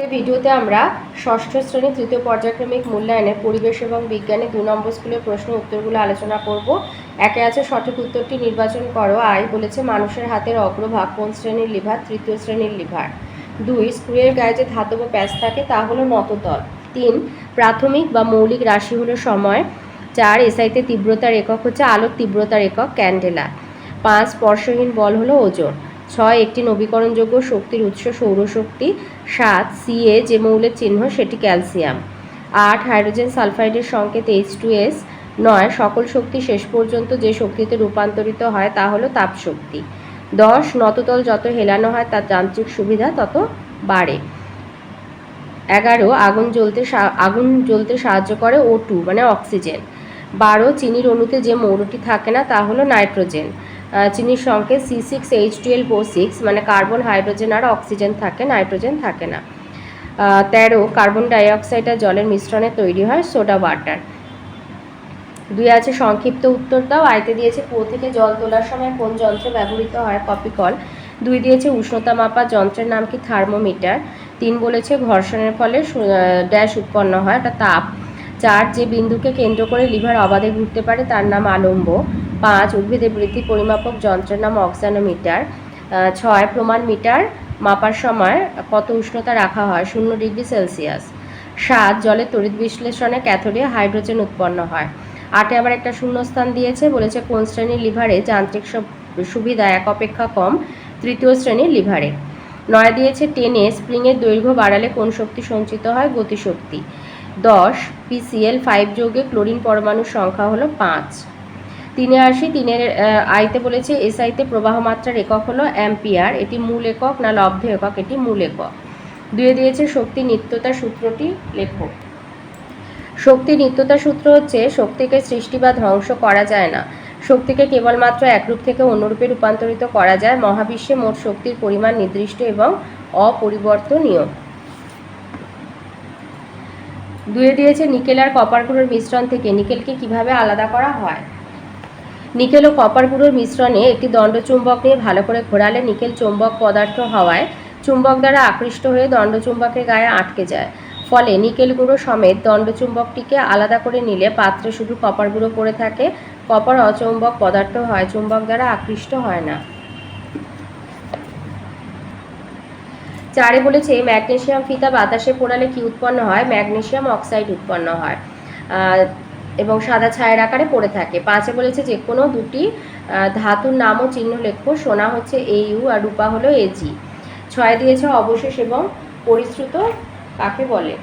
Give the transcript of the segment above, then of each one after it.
এই ভিডিওতে আমরা ষষ্ঠ শ্রেণী তৃতীয় পর্যায়ক্রমিক মূল্যায়নের পরিবেশ এবং বিজ্ঞানে 2 নম্বর স্কুলের প্রশ্ন উত্তরগুলো আলোচনা করব। একে আছে সঠিক উত্তরটি নির্বাচন করো। আই বলেছে মানুষের হাতের অগ্রভাগ কোন শ্রেণীর লিভার? তৃতীয় শ্রেণীর লিভার। 2 স্ক্রুয়ের গায়ে যে ধাতব প্যাচ থাকে তা হলো নততল। 3 প্রাথমিক বা মৌলিক রাশি হলো সময়। 4 এসআইতে তীব্রতার একক হচ্ছে আলোক তীব্রতার একক ক্যান্ডেলা। 5 স্পর্শহীন বল হলো ওজন। 6 একটি নবীকরণযোগ্য শক্তির উৎস সৌরশক্তি। 7 সিএ যে মৌলের চিহ্ন সেটি ক্যালসিয়াম। 8 হাইড্রোজেন সালফাইডের সংকেত H2S। 9 সকল শক্তি শেষ পর্যন্ত যে শক্তিতে রূপান্তরিত হয় তা হলো তাপশক্তি। 10 নততল যত হেলানো হয় তার যান্ত্রিক সুবিধা তত বাড়ে। 11 আগুন জ্বলতে সাহায্য করে O2 মানে অক্সিজেন। 12 চিনির অণুতে যে মৌলটি থাকে না তা হলো নাইট্রোজেন। চিনির সংকেত C6H12O6 মানে কার্বন, হাইড্রোজেন আর অক্সিজেন থাকে, নাইট্রোজেন থাকে না। 13 কার্বন ডাইঅক্সাইড আর জলের মিশ্রণে তৈরি হয় সোডা ওয়াটার। 2 আছে সংক্ষিপ্ত উত্তর দাও। আইতে দিয়েছে কুয়ো থেকে জল তোলার সময় কোন যন্ত্র ব্যবহৃত হয়? কপিকল। 2 দিয়েছে উষ্ণতা মাপার যন্ত্রের নাম কি? থার্মোমিটার। 3 বলেছে ঘর্ষণের ফলে ড্যাশ উৎপন্ন হয়, এটা তাপ। 4 যে বিন্দুকে কেন্দ্র করে লিভার অবাধে ঘুরতে পারে তার নাম আলম্ব। 5 উদ্ভিদের বৃদ্ধি পরিমাপক যন্ত্রের নাম অক্সানোমিটার। 6 প্রমাণ মিটার মাপার সময় কত উষ্ণতা রাখা হয়? 0 ডিগ্রি সেলসিয়াস। 7 জলের তড়িৎ বিশ্লেষণে ক্যাথোডে হাইড্রোজেন উৎপন্ন হয়। 8 আবার একটা শূন্যস্থান দিয়েছে, বলেছে কোন শ্রেণীর লিভারে যান্ত্রিক সুবিধা এক অপেক্ষা কম? তৃতীয় শ্রেণীর লিভারে। 9 দিয়েছে টেনে স্প্রিংয়ের দৈর্ঘ্য বাড়ালে কোন শক্তি সঞ্চিত হয়? গতিশক্তি। 10 PCl5 যৌগে ক্লোরিন পরমাণুর সংখ্যা হলো 5। 3 আসি। 3 আইতে বলেছে এসআইতে প্রবাহ মাত্রার একক হলো অ্যাম্পিয়ার। এটি মূল একক না লব্ধ একক? এটি মূল একক। 2 দিয়েছে শক্তি নিত্যতা সূত্রটি লেখো। শক্তি নিত্যতা সূত্র হচ্ছে শক্তিকে সৃষ্টি বা ধ্বংস করা যায় না, শক্তিকে কেবলমাত্র এক রূপ থেকে অন্য রূপে রূপান্তরিত করা যায়। মহাবিশ্বে মোট শক্তির পরিমাণ নির্দিষ্ট এবং অপরিবর্তনীয়। 2 দিয়েছে নিকেল আর কপার গুঁড়োর মিশ্রণ থেকে নিকেলকে কিভাবে আলাদা করা হয়? নিকেল ও কপার গুঁড়োর মিশ্রণে একটি দণ্ডচুম্বক নিয়ে ভালো করে ঘোরালে নিকেল চৌম্বক পদার্থ হওয়ায় চুম্বক দ্বারা আকৃষ্ট হয়ে দণ্ডচুম্বকের গায়ে আটকে যায়। ফলে নিকেল গুঁড়ো সমেত দণ্ডচুম্বকটিকে আলাদা করে নিলে পাত্রে শুধু কপার গুঁড়ো পড়ে থাকে। কপার অচৌম্বক পদার্থ হয়, চুম্বক দ্বারা আকৃষ্ট হয় না। 4 বলেছে ম্যাগনেসিয়াম ফিতা বাতাসে পোড়ালে কি উৎপন্ন হয়? ম্যাগনেসিয়াম অক্সাইড উৎপন্ন হয় এবং সাদা ছায়ের আকারে পড়ে থাকে। 5 বলেছে যে কোনো দুটি ধাতুর নাম ও চিহ্ন লেখো। সোনা হচ্ছে AU আর রূপা হলো AG। 6 দিয়েছে অবশেষ এবং পরিশ্রুত কাকে বলে?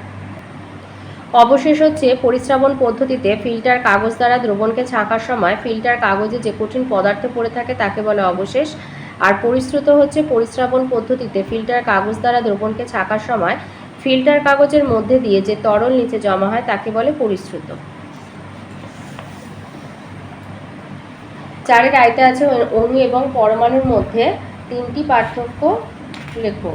অবশেষ হচ্ছে পরিস্রাবণ পদ্ধতিতে ফিল্টার কাগজ দ্বারা দ্রবণকে ছাঁকার সময় ফিল্টার কাগজে যে কঠিন পদার্থ পড়ে থাকে তাকে বলে অবশেষ। আর পরিশ্রুত হচ্ছে পরিস্রাবণ পদ্ধতিতে ফিল্টার কাগজ দ্বারা দ্রবণকে ছাঁকার সময় ফিল্টার কাগজের মধ্যে দিয়ে যে তরল নিচে জমা হয় তাকে বলে পরিশ্রুত। 4 আইতে আছে অণু এবং পরমাণুর মধ্যে 3টি পার্থক্য লেখো।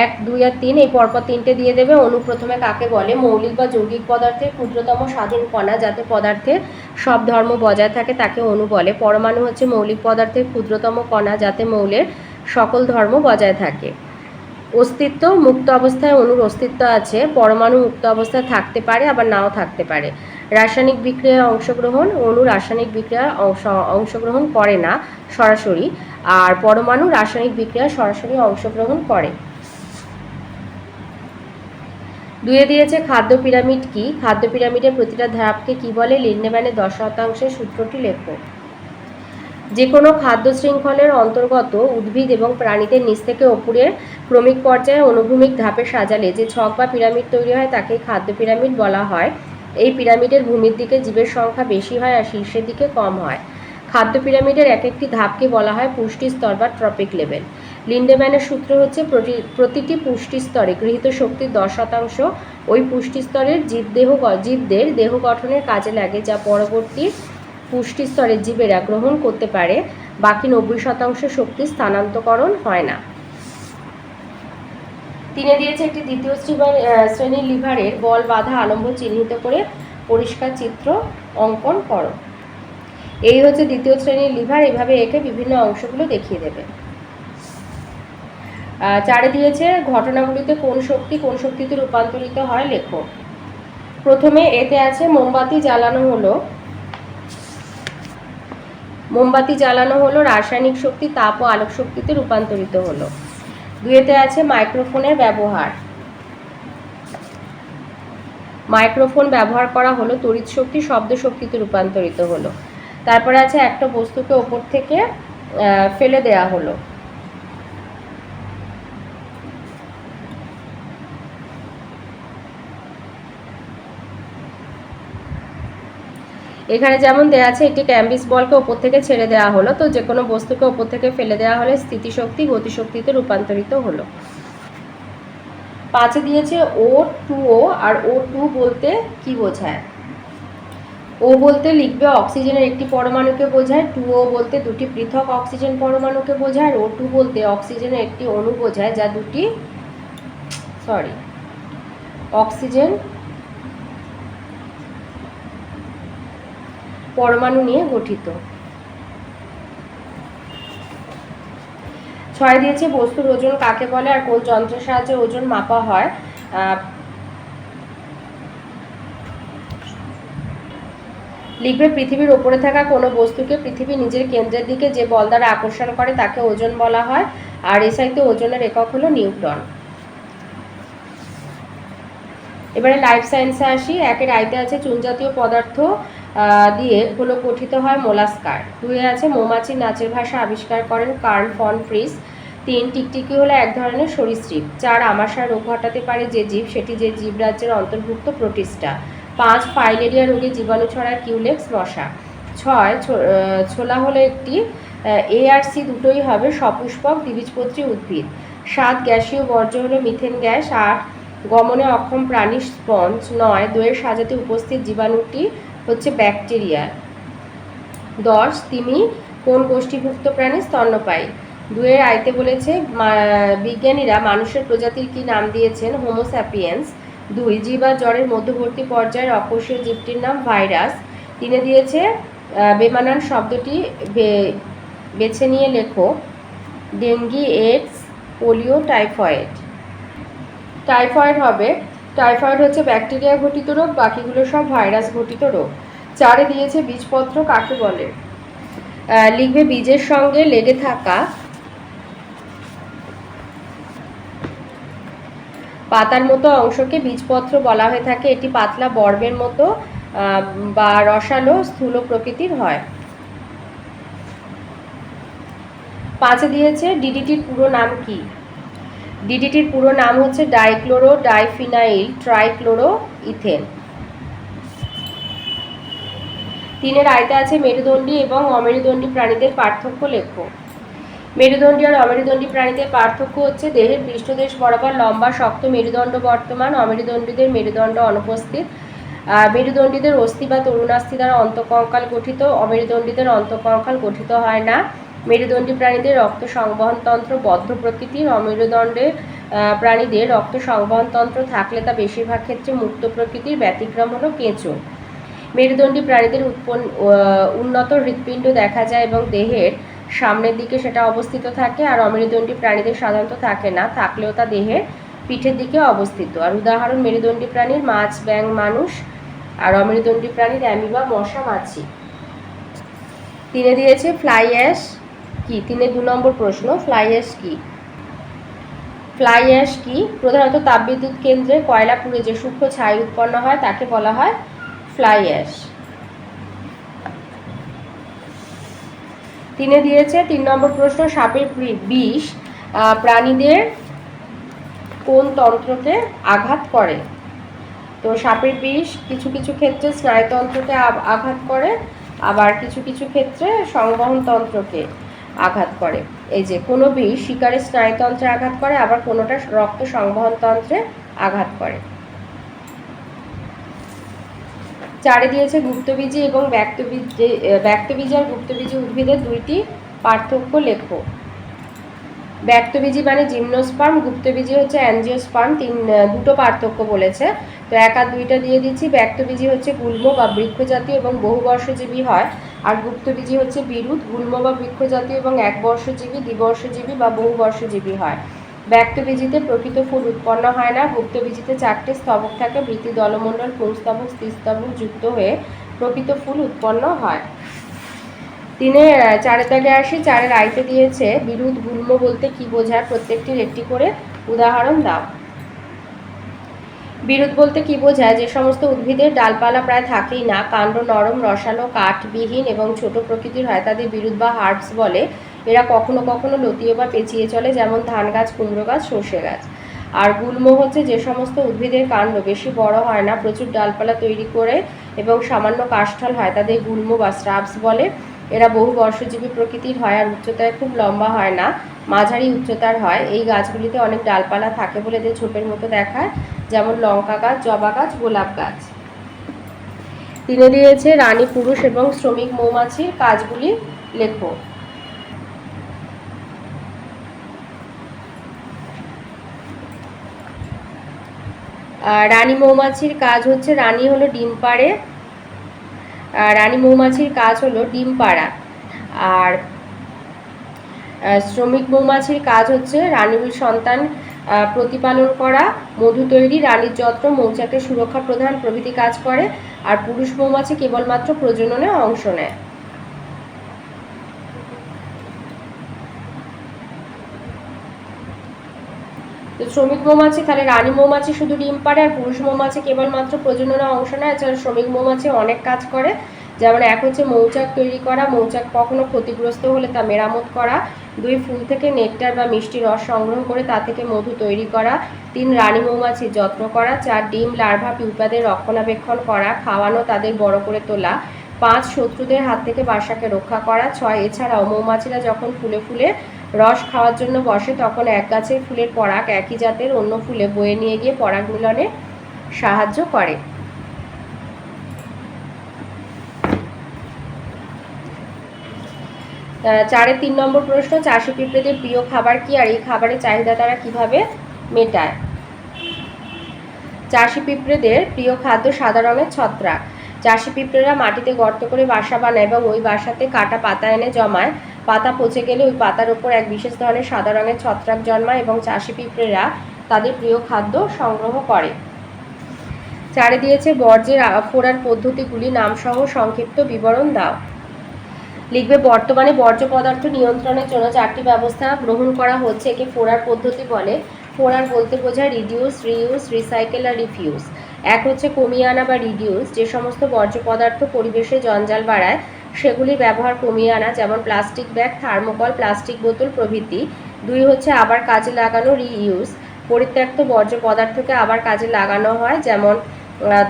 1, 2 আর 3 এই পরপর 3টে দিয়ে দেবে। অণু প্রথমে কাকে বলে? মৌলিক বা যৌগিক পদার্থের ক্ষুদ্রতম স্বাধীন কণা যাতে পদার্থের সব ধর্ম বজায় থাকে তাকে অণু বলে। পরমাণু হচ্ছে মৌলিক পদার্থের ক্ষুদ্রতম কণা যাতে মৌলের সকল ধর্ম বজায় থাকে। অস্তিত্ব মুক্ত অবস্থায় অণুর অস্তিত্ব আছে, পরমাণু মুক্ত অবস্থায় থাকতে পারে আবার নাও থাকতে পারে। রাসায়নিক বিক্রিয়ায় অংশগ্রহণ, অণু রাসায়নিক বিক্রিয়ায় অংশগ্রহণ করে না সরাসরি, আর পরমাণু রাসায়নিক বিক্রিয়ায় সরাসরি অংশগ্রহণ করে। 2 দিয়েছে খাদ্য পিরামিড কি? খাদ্য পিরামিডের প্রতিটা ধাপকে কি বলে? লিন্ডেম্যানের 10% সূত্রটি লেখো। যে কোনো খাদ্য শৃঙ্খলের অন্তর্গত উদ্ভিদ এবং প্রাণীদের নিচ থেকে ওপরের ক্রমিক পর্যায়ে অনুভূমিক ধাপে সাজালে যে ছক বা পিরামিড তৈরি হয় তাকে খাদ্য পিরামিড বলা হয়। এই পিরামিডের ভূমির দিকে জীবের সংখ্যা বেশি হয় আর শীর্ষের দিকে কম হয়। খাদ্য পিরামিডের এক একটি ধাপকে বলা হয় পুষ্টি স্তর বা ট্রপিক লেভেল। লিন্ডেম্যানের সূত্র হচ্ছে প্রতিটি পুষ্টি স্তরে গৃহীত শক্তির 10% ওই পুষ্টি স্তরের জীবদের দেহ গঠনের কাজে লাগে, যা পরবর্তী পুষ্টি স্তরের জীবেরা গ্রহণ করতে পারে। বাকি 90% শক্তি স্থানান্তরকরণ হয় না। 3 দিয়েছে একটি দ্বিতীয় শ্রেণীর লিভারের বল বাধা আলম্ব চিহ্নিত করে পরিষ্কার চিত্র অঙ্কন করো। এই হচ্ছে দ্বিতীয় শ্রেণীর লিভার। এভাবে একে বিভিন্ন অংশগুলো দেখিয়ে দেবে। 4 দিয়েছে ঘটনাগুলিতে কোন শক্তি কোন শক্তিতে রূপান্তরিত হয় লেখো। প্রথমে এতে আছে মোমবাতি জ্বালানো হলো রাসায়নিক শক্তি তাপ ও আলোক শক্তিতে রূপান্তরিত হলো। 2 আছে মাইক্রোফোনের ব্যবহার। মাইক্রোফোন ব্যবহার করা হলো তড়িৎ শক্তি শব্দ শক্তিতে রূপান্তরিত হলো। তারপরে আছে একটা বস্তুকে ওপর থেকে ফেলে দেয়া হলো। এখানে যেমন দেওয়া আছে একটি ক্যাম্বিস বলকে ওপর থেকে ছেড়ে দেওয়া হলো, তো যে কোনো বস্তুকে ওপর থেকে ফেলে দেওয়া হলে স্থিতিশক্তি গতিশক্তিতে রূপান্তরিত হলো। 5 দিয়েছে O2O আর O2 বলতে কি বোঝায়। ও বলতে লিখবে অক্সিজেনের একটি পরমাণুকে বোঝায়, 2O বলতে দুটি পৃথক অক্সিজেন পরমাণুকে বোঝায়, আর O2 বলতে অক্সিজেনের একটি অণু বোঝায় যা দুটি অক্সিজেন পরমাণু নিয়ে গঠিত। 6 দিয়েছে বস্তুর ওজন কাকে বলে আর কোন যন্ত্রের সাহায্যে ওজন মাপা হয়। লিখবে পৃথিবীর ওপরে থাকা কোনো বস্তুকে পৃথিবী নিজের কেন্দ্রের দিকে যে বল দ্বারা আকর্ষণ করে তাকে ওজন বলা হয়, আর এসআইতে ওজনের একক হলো নিউটন। এবারে লাইফ সায়েন্সে আসি। 1 আইতে আছে চুন জাতীয় পদার্থ দিয়ে গোলক গঠিত হয় মোলাস্কার। 2 আছে মৌমাছির নাচের ভাষা আবিষ্কার করেন কার্ল ফন ফ্রিস। 3 টিকটিকি হলো এক ধরনের সরীসৃপ। 4 আমাশয় রোগ ঘটাতে পারে যে জীব সেটি যে জীবরাজ্যের অন্তর্ভুক্ত প্রোটিস্টা। 5 ফাইলেরিয়া রোগে জীবাণু ছড়ায় কিউলেক্স মশা। 6 ছোলা হলো একটি এ আর সি দুটোই হবে সপুষ্পক দ্বিবীজপত্রী উদ্ভিদ। 7 গ্যাসীয় বর্জ্য হলো মিথেন গ্যাস। 8 গমনে অক্ষম প্রাণী স্পঞ্জ। 9 দইয়ের সাজাতে উপস্থিত জীবাণুটি হচ্ছে ব্যাকটেরিয়া। 10 তিমি কোন গোষ্ঠীভুক্ত প্রাণী স্তন্যপায়ী। 2 আইতে বলেছে বিজ্ঞানীরা মানুষের প্রজাতির কি নাম দিয়েছেন হোমো স্যাপিয়েন্স। 2 জীব আর জ্বরের মধ্যবর্তী পর্যায়ের অকোষীয় জীবটির নাম ভাইরাস। 3 দিয়েছে বেমানান শব্দটি বেছে নিয়ে লেখো। Dengue, AIDS, polio, typhoid. Typhoid হবে, টাইফয়েড হচ্ছে ব্যাকটেরিয়া ঘটিত রোগ, বাকিগুলো সব ভাইরাস ঘটিত রোগ। 4 দিয়েছে বীজপত্র কাকে বলে। লিখবে বীজের সঙ্গে লেগে থাকা পাতার মতো অংশকে বীজপত্র বলা হয়ে থাকে। এটি পাতলা বর্বের মতো বা রসালো স্থূল প্রকৃতির হয়। 5 দিয়েছে ডিডিটির পুরো নাম কি। ডিডিটির পুরো নাম হচ্ছে ডাইক্লোরো ডাইফিনাইল ট্রাইক্লোরো ইথেন। 3 আয়তে আছে মেরুদণ্ডী এবং অমেরুদণ্ডী প্রাণীদের পার্থক্য লেখো। মেরুদণ্ডী আর অমেরুদণ্ডী প্রাণীদের পার্থক্য হচ্ছে দেহের পৃষ্ঠদেশ বরাবর লম্বা শক্ত মেরুদণ্ড বর্তমান, অমেরুদণ্ডীদের মেরুদণ্ড অনুপস্থিত। মেরুদণ্ডীদের অস্থি বা তরুণাস্থি দ্বারা অন্তঃকঙ্কাল গঠিত, অমেরুদণ্ডীদের অন্তঃকঙ্কাল গঠিত হয় না। মেরুদণ্ডী প্রাণীদের রক্ত সংবহনতন্ত্র বদ্ধ প্রকৃতির, অমেরুদণ্ডে প্রাণীদের রক্ত সংবহনতন্ত্র থাকলে তা বেশিরভাগ ক্ষেত্রে মুক্ত প্রকৃতির, ব্যতিক্রম হলো কেঁচো। মেরুদণ্ডী প্রাণীদের উন্নত হৃৎপিণ্ড দেখা যায় এবং দেহের সামনের দিকে সেটা অবস্থিত থাকে, আর অমেরুদণ্ডী প্রাণীদের সাধারণত থাকে না, থাকলেও তা দেহের পিঠের দিকে অবস্থিত। আর উদাহরণ মেরুদণ্ডী প্রাণীর মাছ, ব্যাঙ, মানুষ, আর অমেরুদণ্ডী প্রাণীর অ্যামিবা, মশা, মাছি। 3 দিয়েছে ফ্লাই অ্যাশ কি। 3 2 নম্বর প্রশ্ন, ফ্লাই অ্যাশ কি। ফ্লাই অ্যাশ কি? প্রধানত তাপবিদ্যুৎ কেন্দ্রে কয়লা পুড়ে যে সূক্ষ্ম ছাই উৎপন্ন হয় তাকে বলা হয় ফ্লাই অ্যাশ। 3 দিয়েছে 3 নম্বর প্রশ্ন, সাপের বিষ প্রাণীদের কোন তন্ত্রকে আঘাত করে। তো সাপের বিষ কিছু কিছু ক্ষেত্রে স্নায়ুতন্ত্রকে আঘাত করে, আবার কিছু কিছু ক্ষেত্রে সংবহন তন্ত্রকে আঘাত করে। এই যে কোনো বিষ শিকারের স্নায়ুতন্ত্রে আঘাত করে, আবার কোনোটা রক্ত সংবহন তন্ত্রে আঘাত করে। 4 দিয়েছে গুপ্তবীজী এবং ব্যক্তবীজী আর গুপ্তবীজী উদ্ভিদের 2টি পার্থক্য লেখো। ব্যক্তবীজী মানে জিমনোস্পার্ম, গুপ্তবীজী হচ্ছে অ্যাঞ্জিওস্পার্ম। 2টো পার্থক্য বলেছে, তো 1 আর 2টা দিয়ে দিচ্ছি। ব্যক্তবীজী হচ্ছে গুল্ম বা বৃক্ষজাতীয় এবং বহুবর্ষজীবী হয়, আর গুপ্তবীজী হচ্ছে বিরুৎ, গুল্ম বা বৃক্ষজাতীয় এবং একবর্ষজীবী, দ্বিবর্ষজীবী বা বহুবর্ষজীবী হয়। ব্যক্তবীজিতে প্রকৃত ফুল উৎপন্ন হয় না। গুপ্তবীজিতে 4টি স্তবক থাকে, বৃতি, দলমণ্ডল, পুংস্তবক, স্ত্রীস্তবক যুক্ত হয়ে প্রকৃত ফুল উৎপন্ন হয়। 4-এর দাগে আসি। 4-এর আইতে দিয়েছে বিরুৎ গুল্ম বলতে কি বোঝায়, প্রত্যেকটির একটি করে উদাহরণ দাও। বিরুৎ বলতে কি বোঝায়, যে সমস্ত উদ্ভিদের ডালপালা প্রায় থাকেই না, কাণ্ড নরম, রসালো, কাঠবিহীন এবং ছোট প্রকৃতির হয়, তাদের বিরুৎ বা হার্বস বলে। এরা কখনো কখনো লতিয়ে বা পেঁচিয়ে চলে, যেমন ধান গাছ, কুমড়ো গাছ, সর্ষে গাছ। আর গুল্ম হচ্ছে যে সমস্ত উদ্ভিদের কাণ্ড বেশি বড় হয় না, প্রচুর ডালপালা তৈরি করে এবং সামান্য কাষ্ঠল হয়, তাদের গুল্ম বা শ্রাবস বলে। এরা বহু বর্ষজীবী প্রকৃতির হয় আর উচ্চতায় খুব লম্বা হয় না, মাঝারি উচ্চতার হয়। এই গাছগুলিতে অনেক ডালপালা থাকে বলে এদের ঝোপের মতো দেখায়, যেমন লঙ্কা গাছ, জবা গাছ, গোলাপ গাছ। 3-এ দিয়েছে রানী, পুরুষ এবং শ্রমিক মৌমাছির কাজগুলি লেখো। রানী মৌমাছির কাজ হচ্ছে, রানী হলো ডিম পাড়ে, রানী মৌমাছির কাজ হলো ডিম পাড়া। আর শ্রমিক মৌমাছির কাজ হচ্ছে রানীর সন্তান প্রতিপালন করা, মধু তৈরি, রানীর যত্ন, মৌচাকের সুরক্ষা প্রদান প্রভৃতি কাজ করে। আর পুরুষ মৌমাছি কেবলমাত্র প্রজননে অংশ নেয়। তো শ্রমিক মৌমাছি, তাহলে রানী মৌমাছি শুধু ডিম পাড়ে আর পুরুষ মৌমাছি কেবলমাত্র প্রজননে অংশ নেয়। এছাড়া শ্রমিক মৌমাছি অনেক কাজ করে, যেমন 1 হচ্ছে মৌচাক তৈরি করা, মৌচাক কখনো ক্ষতিগ্রস্ত হলে তা মেরামত করা। 2 ফুল থেকে নেকটার বা মিষ্টি রস সংগ্রহ করে তা থেকে মধু তৈরি করা। 3 রানী মৌমাছির যত্ন করা। 4 ডিম, লার্ভা, পিউপাদের রক্ষণাবেক্ষণ করা, খাওয়ানো, তাদের বড় করে তোলা। 5 শত্রুদের হাত থেকে বাসাকে রক্ষা করা। 6 এছাড়াও মৌমাছিরা যখন ফুলে ফুলে রস খাওয়ার জন্য বসে, তখন এক গাছের ফুলের পরাগ একই জাতের অন্য ফুলে বয়ে নিয়ে গিয়ে পরাগ মিলনে সাহায্য করে। 4-এর 3 নম্বর প্রশ্ন, চাষি পিঁপড়েদের প্রিয় খাবার কি আর এই খাবারের চাহিদা তারা কিভাবে মেটায়? চাষি পিঁপড়েদের প্রিয় খাদ্য সাদা রঙের ছত্রাক। চাষি পিঁপড়েরা মাটিতে গর্ত করে বাসা বানায় এবং ওই বাসাতে কাটা পাতা এনে জমায়। পাতা পচে গেলে ওই পাতার ওপর এক বিশেষ ধরনের সাদা রঙের ছত্রাক জন্মায় এবং চাষি পিঁপড়েরা তাদের প্রিয় খাদ্য সংগ্রহ করে। 4-এ দিয়েছে বর্জ্যের ফোড়ার পদ্ধতিগুলি নামসহ সংক্ষিপ্ত বিবরণ দাও। লিখবে বর্তমানে বর্জ্য পদার্থ নিয়ন্ত্রণের জন্য 4টি ব্যবস্থা গ্রহণ করা হচ্ছে। একে ফোড়ার পদ্ধতি বলে। ফোড়ার বলতে বোঝায় রিডিউস, রিইউজ, রিসাইকেল আর রিফিউজ। 1 হচ্ছে কমিয়ে আনা বা রিডিউস, যে সমস্ত বর্জ্য পদার্থ পরিবেশে জঞ্জাল বাড়ায় সেগুলির ব্যবহার কমিয়ে আনা, যেমন প্লাস্টিক ব্যাগ, থার্মোকল, প্লাস্টিক বোতল প্রভৃতি। 2 হচ্ছে আবার কাজে লাগানো, রিইউজ, পরিত্যক্ত বর্জ্য পদার্থকে আবার কাজে লাগানো হয়, যেমন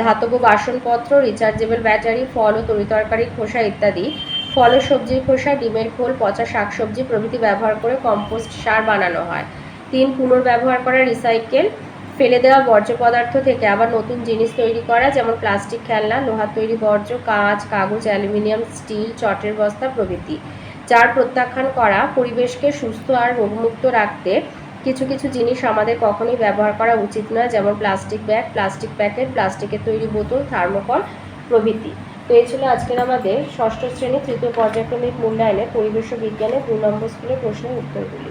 ধাতব বাসনপত্র, রিচার্জেবল ব্যাটারি, ফল ও তরিতরকারির খোসা ইত্যাদি। ফল ও সবজির খোসা, ডিমের খোল, পচা শাকসবজি প্রভৃতি ব্যবহার করে কম্পোস্ট সার বানানো হয়। 3 পুনর্ব্যবহার করা, রিসাইকেল, ফেলে দেওয়া বর্জ্য পদার্থ থেকে আবার নতুন জিনিস তৈরি করা, যেমন প্লাস্টিক খেলনা, লোহার তৈরি বর্জ্য, কাঁচ, কাগজ, অ্যালুমিনিয়াম, স্টিল, চটের বস্তা প্রভৃতি। 4 প্রত্যাখ্যান করা, পরিবেশকে সুস্থ আর রোগমুক্ত রাখতে কিছু কিছু জিনিস আমাদের কখনোই ব্যবহার করা উচিত নয়, যেমন প্লাস্টিক ব্যাগ, প্লাস্টিক প্যাকেট, প্লাস্টিকের তৈরি বোতল, থার্মোকল প্রভৃতি। তো এই ছিল আজকের আমাদের ষষ্ঠ শ্রেণী তৃতীয় পর্যায়ক্রমিক মূল্যায়নে পরিবেশ ও বিজ্ঞানের 2 নম্বর স্কুলের প্রশ্নের উত্তরগুলি।